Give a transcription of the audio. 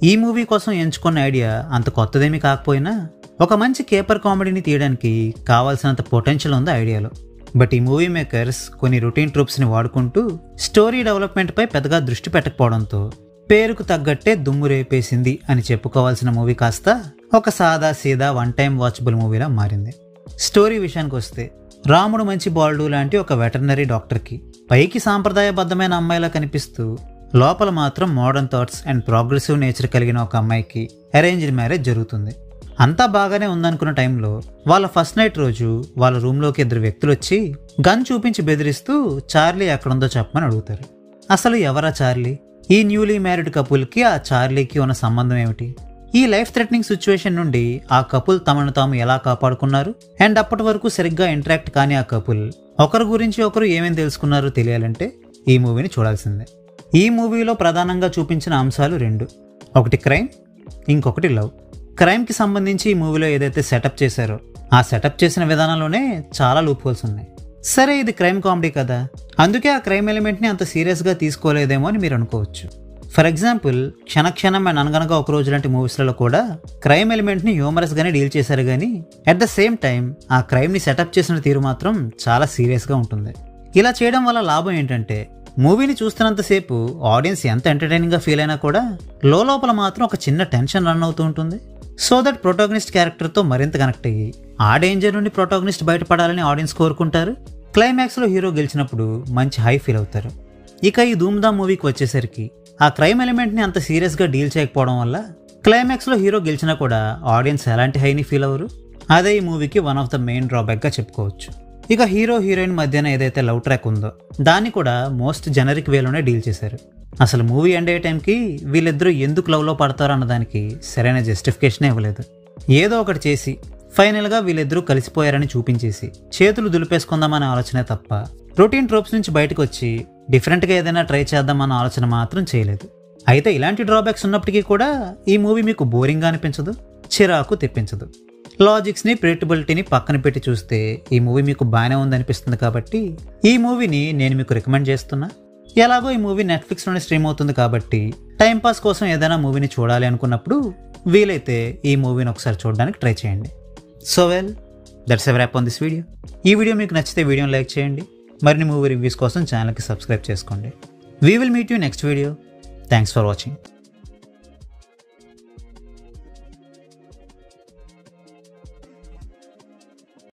ఈ మూవీ కోసం ఎంచుకున్న ఐడియా అంత కొత్తదేమీ కాకపోయినా ఒక మంచి కేపర్ కామెడీని తీయడానికి కావాల్సినంత పొటెన్షియల్ ఉంది ఐడియాలో. బట్ ఈ మూవీ మేకర్స్ కొన్ని రొటీన్ ట్రూప్స్ని వాడుకుంటూ స్టోరీ డెవలప్మెంట్పై పెద్దగా దృష్టి పెట్టకపోవడంతో పేరుకు తగ్గట్టే దుమ్ము రేపేసింది అని చెప్పుకోవాల్సిన మూవీ కాస్త ఒక సాదా సీదా వన్ టైం వాచబుల్ మూవీలా మారింది. స్టోరీ విషయానికి వస్తే, రాముడు మంచి బాలుడు లాంటి ఒక వెటర్నరీ డాక్టర్కి పైకి సాంప్రదాయబద్ధమైన అమ్మాయిలా కనిపిస్తూ లోపల మాత్రం modern thoughts and progressive nature కలిగిన ఒక అమ్మాయికి అరేంజ్డ్ మ్యారేజ్ జరుగుతుంది. అంతా బాగానే ఉందనుకున్న టైంలో వాళ్ళ ఫస్ట్ నైట్ రోజు వాళ్ళ రూమ్లోకి 2 వ్యక్తులు వచ్చి గన్ చూపించి బెదిరిస్తూ చార్లీ ఎక్కడుందో చెప్పమని అడుగుతారు. అసలు ఎవరా చార్లీ? ఈ న్యూలీ మ్యారీడ్ కపుల్కి ఆ చార్లీకి ఉన్న సంబంధం ఏమిటి? ఈ లైఫ్ థ్రెటనింగ్ సిచ్యువేషన్ నుండి ఆ కపుల్ తమను తాము ఎలా కాపాడుకున్నారు అండ్ అప్పటి వరకు సరిగ్గా ఇంటరాక్ట్ కాని ఆ కపుల్ ఒకరి గురించి ఒకరు ఏమేమి తెలుసుకున్నారో తెలియాలంటే ఈ మూవీని చూడాల్సిందే. ఈ మూవీలో ప్రధానంగా చూపించిన అంశాలు 2. ఒకటి క్రైమ్, ఇంకొకటి లవ్. క్రైమ్కి సంబంధించి ఈ మూవీలో ఏదైతే సెటప్ చేశారో ఆ సెటప్ చేసిన విధానంలోనే చాలా లూప్ హోల్స్ ఉన్నాయి. సరే, ఇది క్రైమ్ కామెడీ కదా, అందుకే ఆ క్రైమ్ ఎలిమెంట్ని అంత సీరియస్గా తీసుకోలేదేమో అని మీరు అనుకోవచ్చు. ఫర్ ఎగ్జాంపుల్, క్షణక్షణం అండ్ అనగనగా ఒక రోజు లాంటి మూవీస్లలో కూడా క్రైమ్ ఎలిమెంట్ని హ్యూమరస్గానే డీల్ చేశారు, కానీ అట్ ద సేమ్ టైం ఆ క్రైమ్ని సెటప్ చేసిన తీరు మాత్రం చాలా సీరియస్గా ఉంటుంది. ఇలా చేయడం వల్ల లాభం ఏంటంటే, మూవీని చూస్తున్నంతసేపు ఆడియన్స్ ఎంత ఎంటర్టైనింగ్గా ఫీల్ అయినా కూడా లోపల మాత్రం ఒక చిన్న టెన్షన్ రన్ అవుతూ ఉంటుంది. సో దట్ ప్రొటాగనిస్ట్ క్యారెక్టర్తో మరింత కనెక్ట్ అయ్యి ఆ డేంజర్ నుండి ప్రొటాగనిస్ట్ బయటపడాలని ఆడియన్స్ కోరుకుంటారు. క్లైమాక్స్లో హీరో గెలిచినప్పుడు మంచి హై ఫీల్ అవుతారు. ఇక ఈ ధూమ్ధామ్ మూవీకి వచ్చేసరికి ఆ క్రైమ్ ఎలిమెంట్ని అంత సీరియస్గా డీల్ చేయకపోవడం వల్ల క్లైమాక్స్లో హీరో గెలిచినా కూడా ఆడియన్స్ ఎలాంటి హైని ఫీల్ అవ్వరు. అదే ఈ మూవీకి వన్ ఆఫ్ ద మెయిన్ డ్రాబ్యాక్గా చెప్పుకోవచ్చు. ఇక హీరో హీరోయిన్ మధ్యన ఏదైతే లవ్ ట్రాక్ ఉందో దాన్ని కూడా మోస్ట్ జనరిక్ వేలోనే డీల్ చేశారు. అసలు మూవీ ఎండ్ అయ్యే టైంకి వీళ్ళిద్దరూ ఎందుకు లవ్లో పడతారో అన్నదానికి సరైన జస్టిఫికేషనే ఇవ్వలేదు. ఏదో ఒకటి చేసి ఫైనల్గా వీళ్ళిద్దరూ కలిసిపోయారని చూపించేసి చేతులు దులిపేసుకుందామనే ఆలోచనే తప్ప రొటీన్ ట్రోప్స్ నుంచి బయటకు వచ్చి డిఫరెంట్గా ఏదైనా ట్రై చేద్దామన్న ఆలోచన మాత్రం చేయలేదు. అయితే ఇలాంటి డ్రాబ్యాక్స్ ఉన్నప్పటికీ కూడా ఈ మూవీ మీకు బోరింగ్గా అనిపించదు, చిరాకు తెప్పించదు. లాజిక్స్ని, ప్రెడిక్టబిలిటీని పక్కన పెట్టి చూస్తే ఈ మూవీ మీకు బాగానే ఉందనిపిస్తుంది. కాబట్టి ఈ మూవీని నేను మీకు రికమెండ్ చేస్తున్నా. ఎలాగో ఈ మూవీ నెట్ఫ్లిక్స్లోనే స్ట్రీమ్ అవుతుంది కాబట్టి టైంపాస్ కోసం ఏదైనా మూవీని చూడాలి అనుకున్నప్పుడు వీలైతే ఈ మూవీని ఒకసారి చూడడానికి ట్రై చేయండి. So well, that's a wrap on this video. ఈ వీడియో మీకు నచ్చితే వీడియోని లైక్ చేయండి. మరిన్ని మూవీ రివ్యూస్ కోసం ఛానల్కి సబ్స్క్రైబ్ చేసుకోండి. We will meet you next video. Thanks for watching.